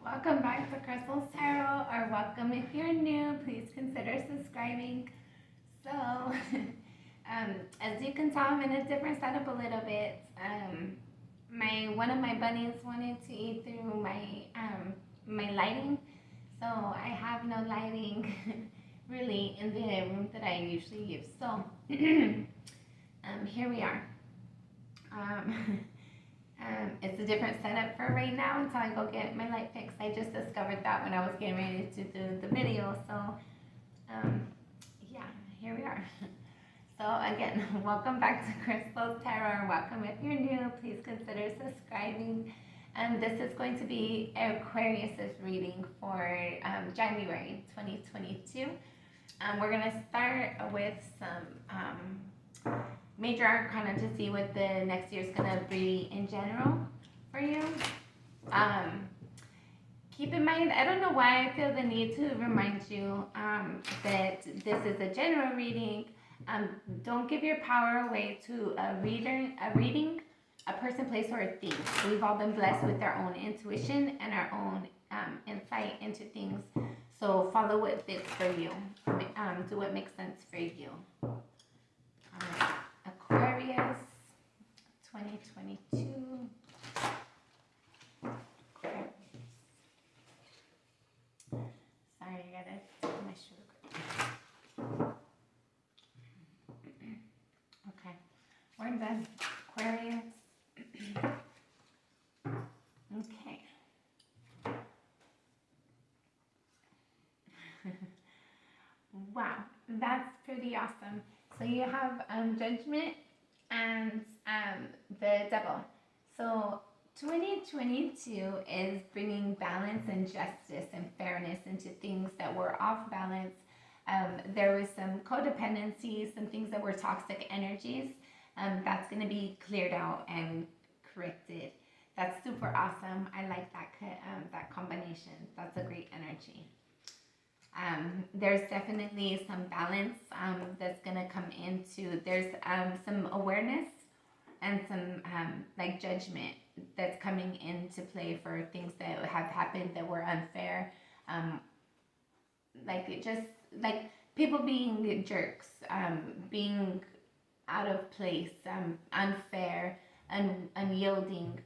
Welcome back to Crystal's Tarot, or welcome if you're new. Please consider subscribing. So, as you can tell, I'm in a different setup a little bit. One of my bunnies wanted to eat through my lighting, so I have no lighting really in the room that I usually use. So, here we are. It's a different setup for right now until I go get my light fixed. I just discovered that when I was getting ready to do the video. So, yeah, here we are. So again, welcome back to Crystal's Tarot. Welcome if you're new. Please consider subscribing. This is going to be Aquarius's reading for January 2022. We're going to start with some major arcana to see what the next year is going to be in general for you. Keep in mind, I don't know why I feel the need to remind you that this is a general reading. Don't give your power away to a reading, a person, place, or a thing. We've all been blessed with our own intuition and our own insight into things. So follow what fits for you. Do what makes sense for you. Aquarius 2022. Aquarius. Sorry, I gotta take my sugar. Okay, we're done. Aquarius. Okay. Wow, that's pretty awesome. So you have Judgment and the Devil. So 2022 is bringing balance and justice and fairness into things that were off balance. There was some codependency, some things that were toxic energies. That's going to be cleared out and corrected. That's super awesome. I like that combination. That's a great energy. There's definitely some balance that's going to come into, there's some awareness and some like judgment that's coming into play for things that have happened that were unfair. Like people being jerks, being out of place, unfair, unyielding,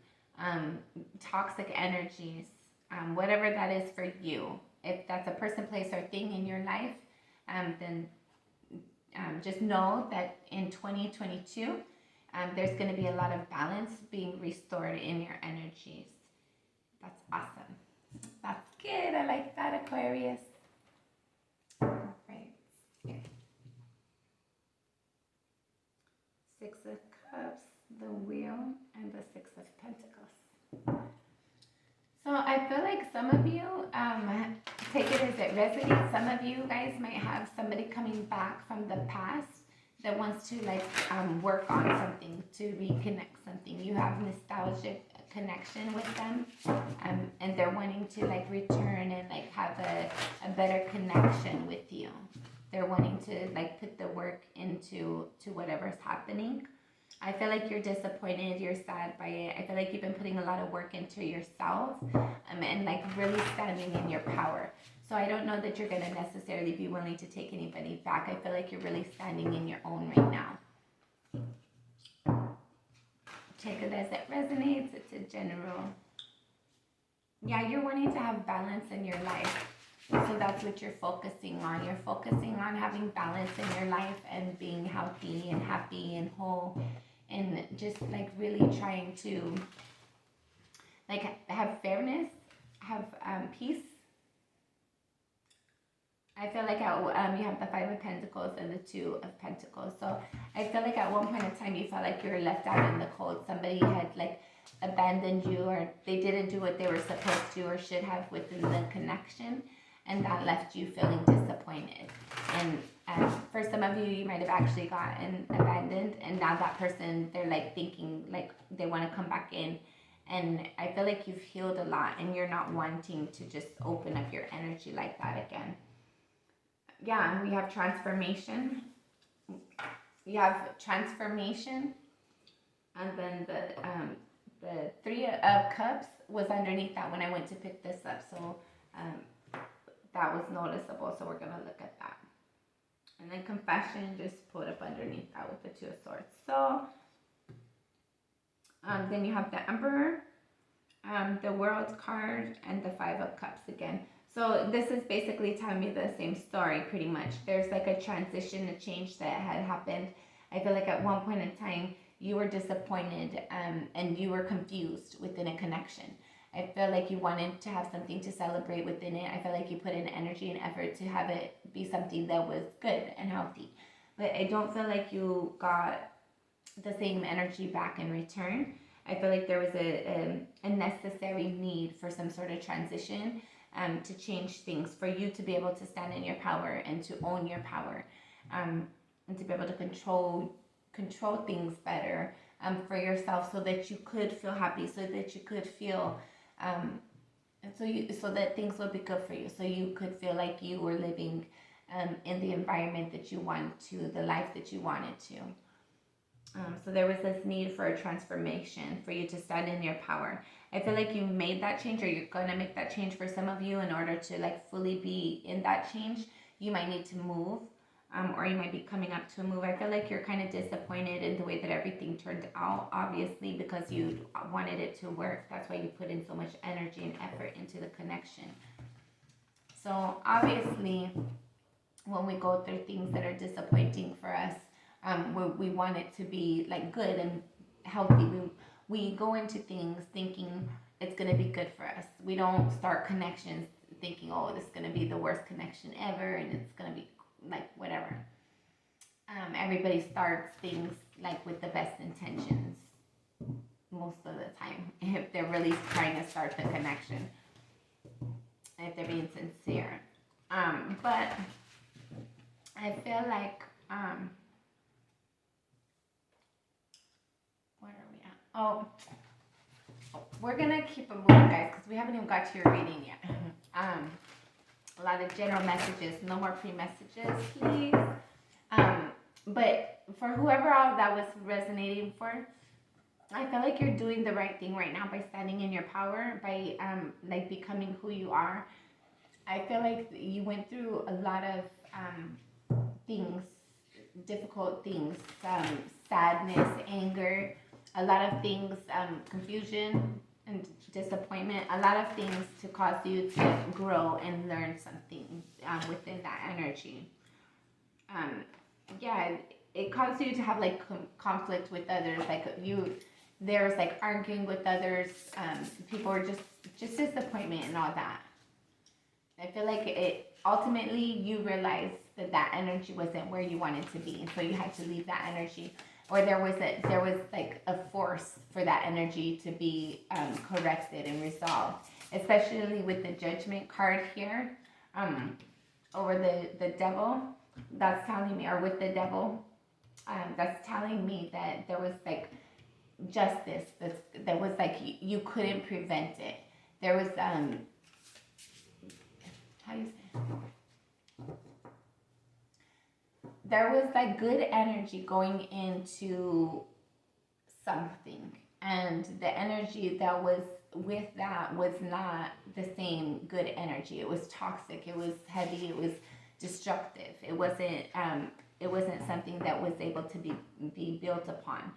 toxic energies, whatever that is for you. If that's a person, place, or thing in your life, then just know that in 2022, there's going to be a lot of balance being restored in your energies. That's awesome. That's good. I like that, Aquarius. Right. Okay. Six of Cups, the Wheel, and the Six of Pentacles. So I feel like some of you, take it as it resonates. Some of you guys might have somebody coming back from the past that wants to work on something, to reconnect something. You have nostalgic connection with them, and they're wanting to return and have a better connection with you. They're wanting to put the work into whatever's happening. I feel like you're disappointed, you're sad by it. I feel like you've been putting a lot of work into yourself and really standing in your power. So I don't know that you're going to necessarily be willing to take anybody back. I feel like you're really standing in your own right now. Take it as it resonates. It's a general. Yeah, you're wanting to have balance in your life. So that's what you're focusing on. You're focusing on having balance in your life and being healthy and happy and whole, and just really trying to have fairness, have peace. I feel like you have the Five of Pentacles and the Two of Pentacles. So I feel like at one point in time you felt like you were left out in the cold. Somebody had abandoned you, or they didn't do what they were supposed to or should have within the connection. And that left you feeling disappointed. And for some of you, you might have actually gotten abandoned, and now that person, they're thinking they want to come back in. And I feel like you've healed a lot, and you're not wanting to just open up your energy like that again. Yeah, and we have transformation. You have transformation, and then the Three of Cups was underneath that when I went to pick this up. So that was noticeable. So we're going to look at that. And then Confession just put up underneath that with the Two of Swords. So then you have the Emperor, the World card, and the Five of Cups again. So this is basically telling me the same story pretty much. There's like a transition, a change that had happened. I feel like at one point in time, you were disappointed and you were confused within a connection. I feel like you wanted to have something to celebrate within it. I feel like you put in energy and effort to have it be something that was good and healthy. But I don't feel like you got the same energy back in return. I feel like there was a necessary need for some sort of transition to change things, for you to be able to stand in your power and to own your power, and to be able to control things better for yourself, so that you could feel happy, so that you could feel so that things would be good for you, so you could feel like you were living in the environment that you wanted to, the life that you wanted to. So there was this need for a transformation, for you to stand in your power. I feel like you made that change, or you're going to make that change for some of you. In order to like fully be in that change, you might need to move, or you might be coming up to a move. I feel like you're kind of disappointed in the way that everything turned out, obviously, because you wanted it to work. That's why you put in so much energy and effort into the connection. So obviously, when we go through things that are disappointing for us, we want it to be like good and healthy. We go into things thinking it's going to be good for us. We don't start connections thinking, oh, this is going to be the worst connection ever and it's going to be like whatever. Everybody starts things like with the best intentions most of the time, if they're really trying to start the connection, if they're being sincere. But I feel like where are we at? Oh, we're gonna keep it moving, guys, because we haven't even got to your reading yet. A lot of general messages, no more pre-messages, please. But for whoever all that was resonating for, I feel like you're doing the right thing right now by standing in your power, by like becoming who you are. I feel like you went through a lot of things, difficult things, sadness, anger, a lot of things, confusion and disappointment, a lot of things to cause you to grow and learn something within that energy. Yeah, it caused you to have like conflict with others, like there was like arguing with others, people were just disappointment and all that. I feel like it ultimately you realized that energy wasn't where you wanted to be, so you had to leave that energy, or there was like a force for that energy to be corrected and resolved, especially with the Judgment card here over the Devil. That's telling me, or with the Devil, that's telling me that there was like justice, that was like you couldn't prevent it. There was how do you say? There was like good energy going into something, and the energy that was with that was not the same good energy. It was toxic, it was heavy, it was destructive. It wasn't something that was able to be built upon.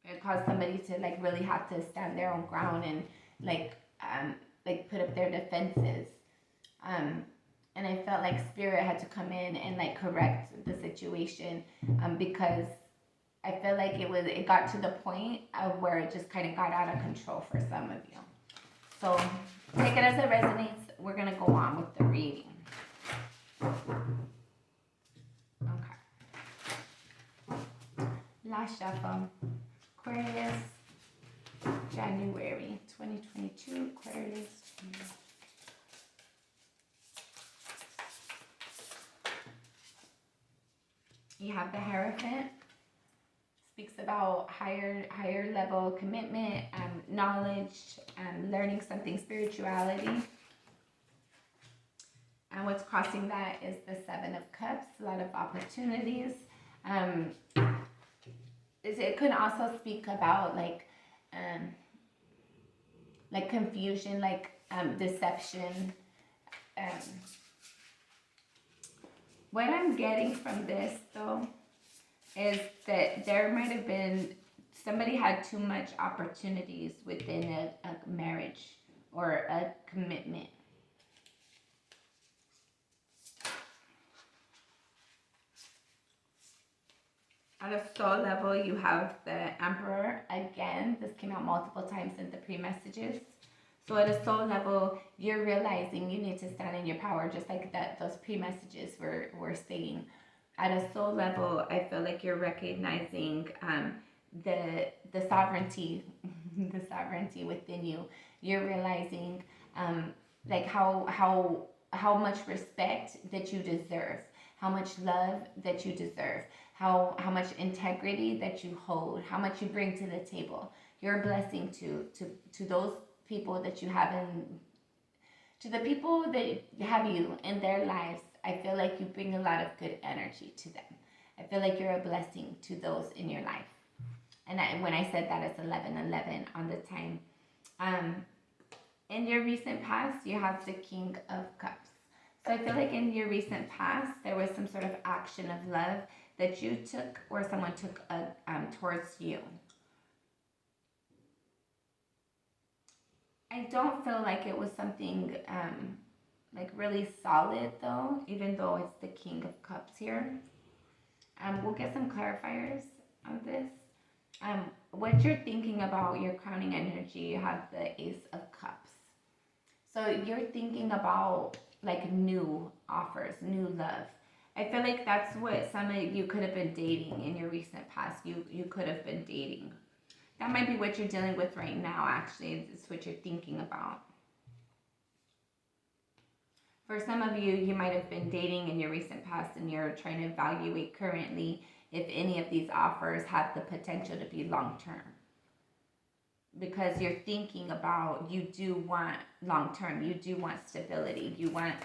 It caused somebody to like really have to stand their own ground and like put up their defenses. And I felt like Spirit had to come in and like correct the situation, because I feel like it got to the point of where it just kind of got out of control for some of you. So take it as it resonates. We're gonna go on with the reading. Okay. Last shuffle. Aquarius, January 2022. Aquarius. You have the Hierophant. Speaks about higher level commitment, knowledge, learning something, spirituality. And what's crossing that is the Seven of Cups, a lot of opportunities. It could also speak about like like confusion, like deception. Um, what I'm getting from this though is that there might have been somebody had too much opportunities within a marriage or a commitment. At a soul level, you have the Emperor. Again, this came out multiple times in the pre-messages. So at a soul level, you're realizing you need to stand in your power, just like that those pre-messages were stating. At a soul level, I feel like you're recognizing the sovereignty, the sovereignty within you. You're realizing like how much respect that you deserve, how much love that you deserve, how much integrity that you hold, how much you bring to the table. You're a blessing to those people that you have to the people that have you in their lives. I feel like you bring a lot of good energy to them. I feel like you're a blessing to those in your life. And when I said that, it's 11:11 on the time. In your recent past, you have the King of Cups. So I feel like in your recent past, there was some sort of action of love that you took or someone took towards you. I don't feel like it was something like really solid though, even though it's the King of Cups here. We'll get some clarifiers on this. What you're thinking about your crowning energy, you have the Ace of Cups. So you're thinking about like new offers, new love. I feel like that's what some of you could have been dating in your recent past. You could have been dating. That might be what you're dealing with right now, actually. It's what you're thinking about. For some of you, you might have been dating in your recent past and you're trying to evaluate currently if any of these offers have the potential to be long-term. Because you're thinking about, you do want long-term, you do want stability, you want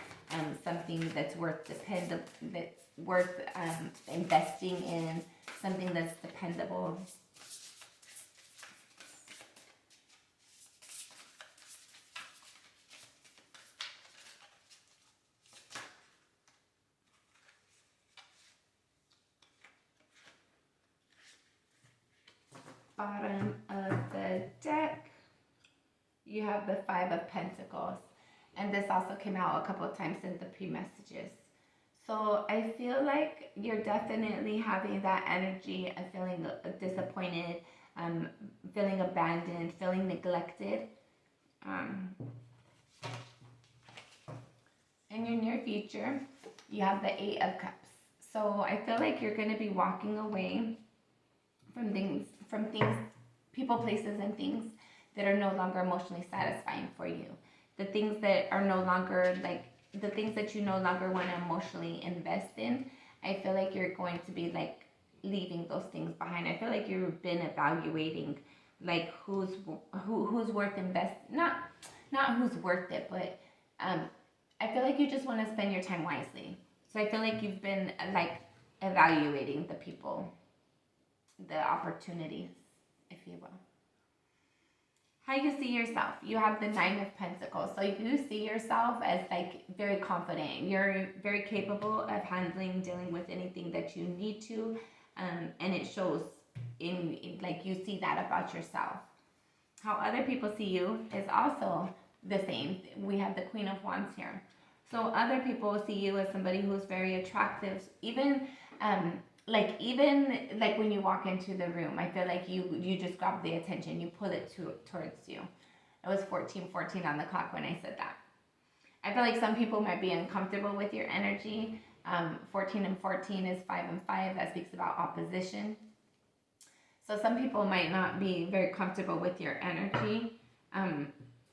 something that's worth investing in, something that's dependable. Bottom of the deck, you have the Five of Pentacles, and this also came out a couple of times in the pre-messages. So I feel like you're definitely having that energy of feeling disappointed, feeling abandoned, feeling neglected. In your near future, you have the Eight of Cups. So I feel like you're going to be walking away from things, people, places, and things that are no longer emotionally satisfying for you. The things that are no longer like, the things that you no longer want to emotionally invest in, I feel like you're going to be like leaving those things behind. I feel like you've been evaluating like who's worth not who's worth it, but I feel like you just want to spend your time wisely. So I feel like you've been like evaluating the people, the opportunities, if you will. How you see yourself. You have the Nine of Pentacles. So you see yourself as like very confident. You're very capable of dealing with anything that you need to. And it shows in like you see that about yourself. How other people see you is also the same. We have the Queen of Wands here. So other people see you as somebody who's very attractive. Even when you walk into the room, I feel like you just grab the attention, you pull it towards you. It was 14:14 on the clock when I said that. I feel like some people might be uncomfortable with your energy. 14 and 14 is 5 and 5. That speaks about opposition. So some people might not be very comfortable with your energy.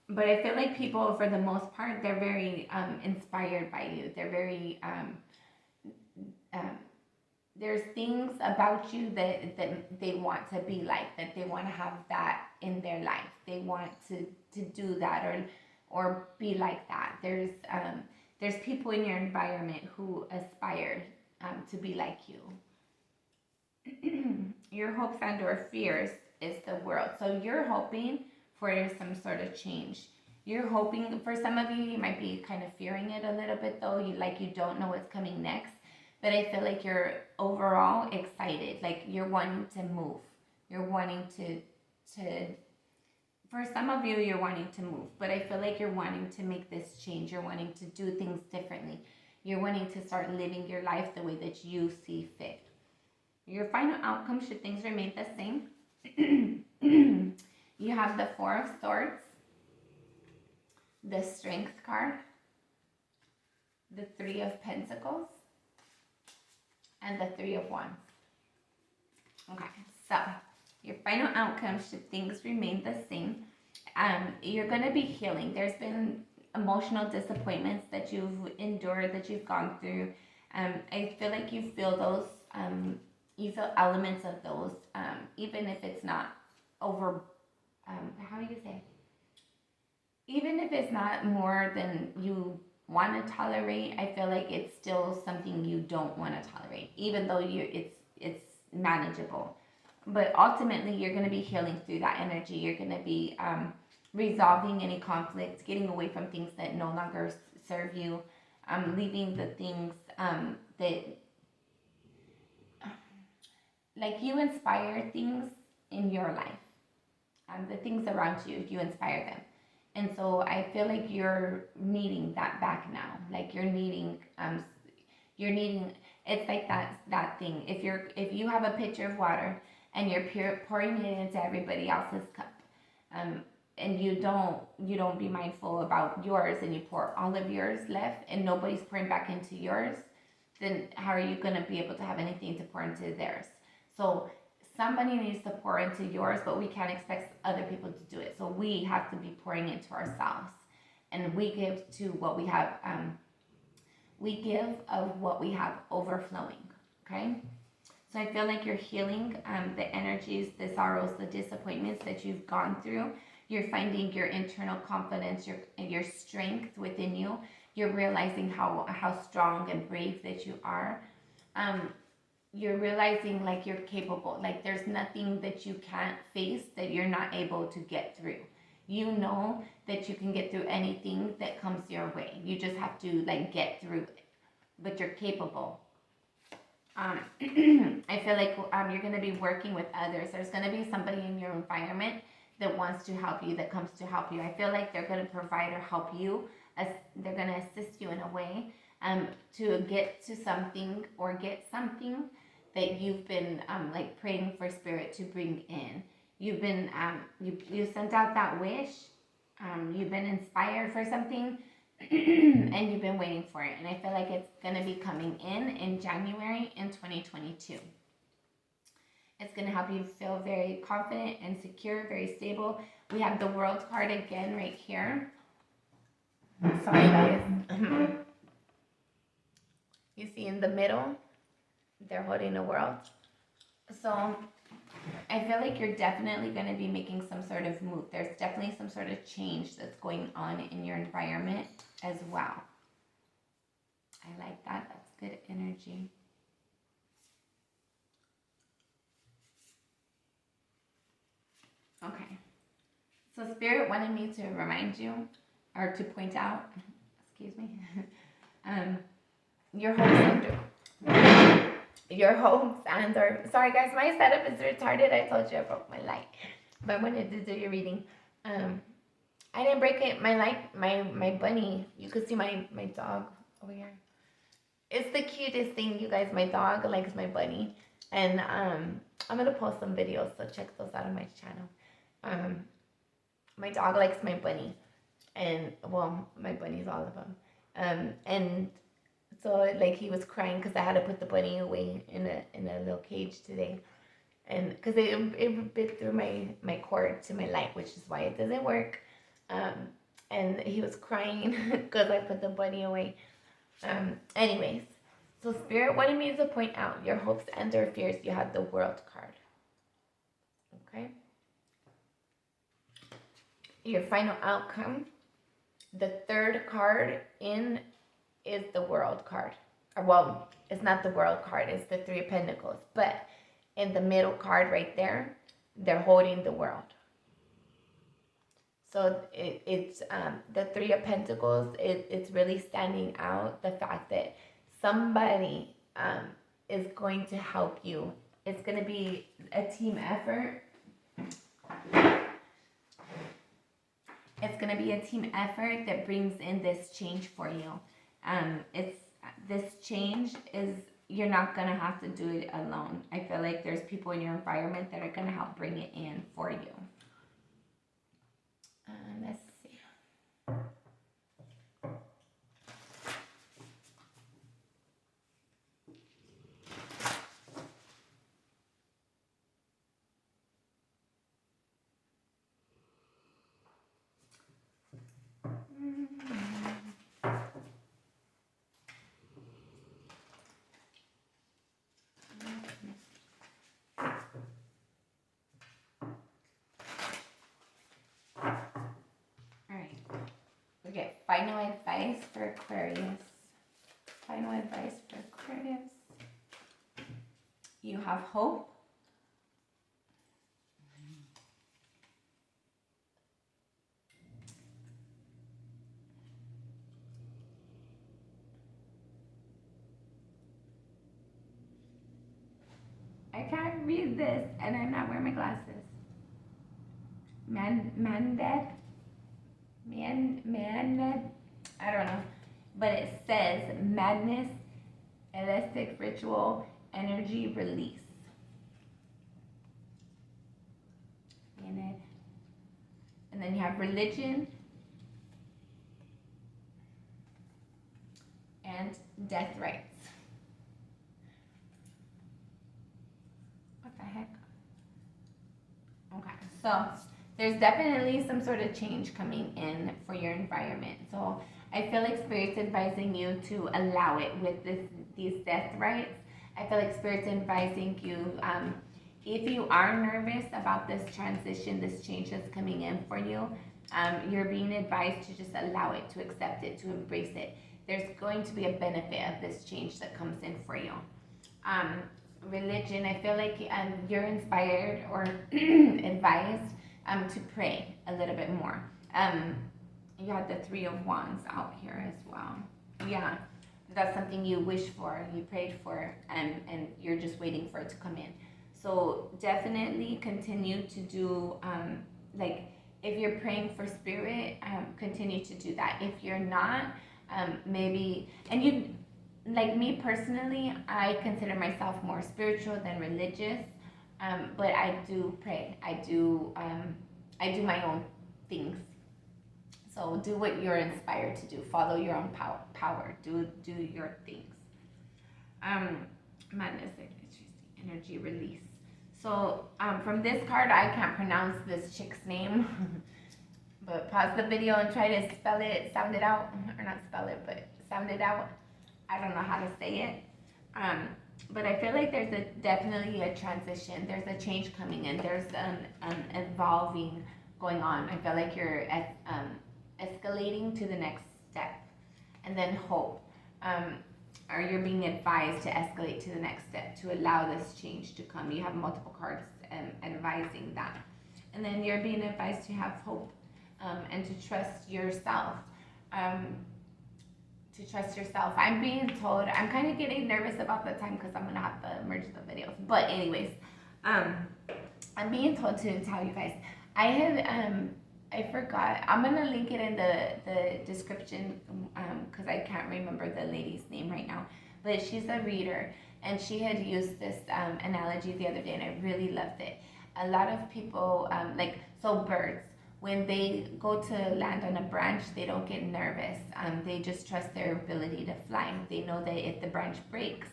But I feel like people, for the most part, they're very inspired by you. They're very there's things about you that they want to be like, that they want to have that in their life. They want to do that or be like that. There's people in your environment who aspire to be like you. Your hopes and or fears is the World. So you're hoping for some sort of change. You're hoping, for some of you, you might be kind of fearing it a little bit though. You don't know what's coming next. But I feel like you're overall excited. Like you're wanting to move. You're wanting to for some of you, you're wanting to move. But I feel like you're wanting to make this change. You're wanting to do things differently. You're wanting to start living your life the way that you see fit. Your final outcome, should things remain the same, you have the Four of Swords, the Strength card, the Three of Pentacles, and the Three of Wands. Okay, so your final outcome, should things remain the same, you're going to be healing. There's been emotional disappointments that you've endured, that you've gone through. I feel like you feel those, you feel elements of those, even if it's not over, how do you say? Even if it's not more than you want to tolerate, I feel like it's still something you don't want to tolerate, even though it's manageable. But ultimately, you're going to be healing through that energy. You're going to be resolving any conflicts, getting away from things that no longer serve you, leaving the things that, like, you inspire things in your life. The things around you, you inspire them. And so I feel like you're needing that back now. Like you're needing, it's like that thing. If you have a pitcher of water and you're pouring it into everybody else's cup, and you don't be mindful about yours, and you pour all of yours left and nobody's pouring back into yours, then how are you going to be able to have anything to pour into theirs? So somebody needs to pour into yours, but we can't expect other people to do it. So we have to be pouring into ourselves, and we give to what we have. We give of what we have overflowing. Okay. So I feel like you're healing the energies, the sorrows, the disappointments that you've gone through. You're finding your internal confidence, your strength within you. You're realizing how strong and brave that you are. You're realizing like you're capable. Like there's nothing that you can't face that you're not able to get through. You know that you can get through anything that comes your way. You just have to like get through it. But you're capable. I feel like you're going to be working with others. There's going to be somebody in your environment that wants to help you, that comes to help you. I feel like they're going to provide or help you. They're going to assist you in a way to get to something or get something that you've been like praying for spirit to bring in. You've been, you sent out that wish. You've been inspired for something. And you've been waiting for it. And I feel like it's going to be coming in January in 2022. It's going to help you feel very confident and secure, very stable. We have the World card again right here. Sorry, guys. You see in the middle, they're holding the world. So I feel like you're definitely going to be making some sort of move. There's definitely some sort of change that's going on in your environment as well. I like that. That's good energy. Okay. So Spirit wanted me to remind you, or to point out, excuse me, your hopes and sorry guys, my setup is retarded. I told you I broke my light, but I wanted to do your reading. I didn't break it. My bunny. You could see my dog over here. It's the cutest thing, you guys. My dog likes my bunny, and I'm gonna post some videos, so check those out on my channel. My dog likes my bunny, and well, my bunnies, all of them. And so like he was crying because I had to put the bunny away in a little cage today, and because it bit through my cord to my light, which is why it doesn't work. And he was crying because I put the bunny away. Anyways, so Spirit wanted me to point out your hopes and your fears. You have the World card. Okay. Your final outcome. The third card in is the World card. Or, well, it's not the World card. It's the Three of Pentacles. But in the middle card right there, they're holding the world. So it's the Three of Pentacles. It's really standing out, the fact that somebody is going to help you. It's going to be a team effort. It's going to be a team effort that brings in this change for you. This change is, you're not going to have to do it alone. I feel like there's people in your environment that are going to help bring it in for you. Let's see. Okay, final advice for Aquarius. Final advice for Aquarius. You have hope. I can't read this and I'm not wearing my glasses. Manded, I don't know, but it says madness, elastic ritual, energy release. And then you have religion and death rights. What the heck? Okay, so there's definitely some sort of change coming in for your environment. So I feel like Spirit's advising you to allow it with these death rights. I feel like Spirit's advising you, if you are nervous about this transition, this change that's coming in for you, you're being advised to just allow it, to accept it, to embrace it. There's going to be a benefit of this change that comes in for you. Religion, I feel like you're inspired or advised to pray a little bit more. You had the Three of Wands out here as well. Yeah, that's something you wish for, you prayed for, and you're just waiting for it to come in. So definitely continue to do, like, if you're praying for Spirit, continue to do that. If you're not, maybe, and you, like me personally, I consider myself more spiritual than religious, but I do pray. I do my own things. So do what you're inspired to do. Follow your own power. Do your things. Madness, energy release. So from this card, I can't pronounce this chick's name, but pause the video and try to spell it, sound it out, or not spell it, but sound it out. I don't know how to say it. But I feel like there's definitely a transition. There's a change coming in. There's an evolving going on. I feel like you're escalating to the next step. And then hope. Or you're being advised to escalate to the next step, to allow this change to come. You have multiple cards advising that. And then you're being advised to have hope and to trust yourself. I'm being told, I'm kind of getting nervous about the time because I'm going to have to merge the videos. But anyways, I'm being told to tell you guys, I forgot. I'm going to link it in the description because I can't remember the lady's name right now. But she's a reader, and she had used this analogy the other day, and I really loved it. A lot of people, birds, when they go to land on a branch, they don't get nervous. They just trust their ability to fly. They know that if the branch breaks,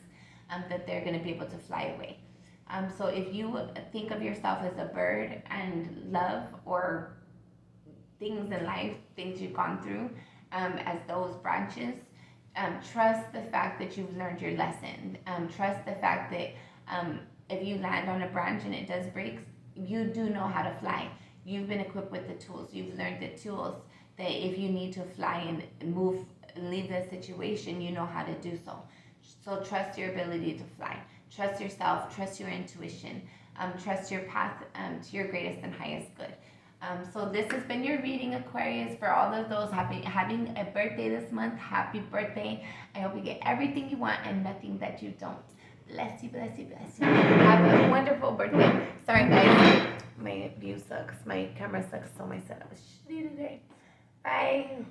that they're going to be able to fly away. So if you think of yourself as a bird and love or things in life, things you've gone through, as those branches, trust the fact that you've learned your lesson. Trust the fact that if you land on a branch and it does break, you do know how to fly. You've been equipped with the tools. You've learned the tools that if you need to fly and move, leave the situation, you know how to do so. So trust your ability to fly. Trust yourself. Trust your intuition. Trust your path to your greatest and highest good. So this has been your reading, Aquarius. For all of those having a birthday this month, happy birthday. I hope you get everything you want and nothing that you don't. Bless you, bless you, bless you. Have a wonderful birthday. Sorry, guys. My view sucks. My camera sucks, so my setup is shitty today. Bye.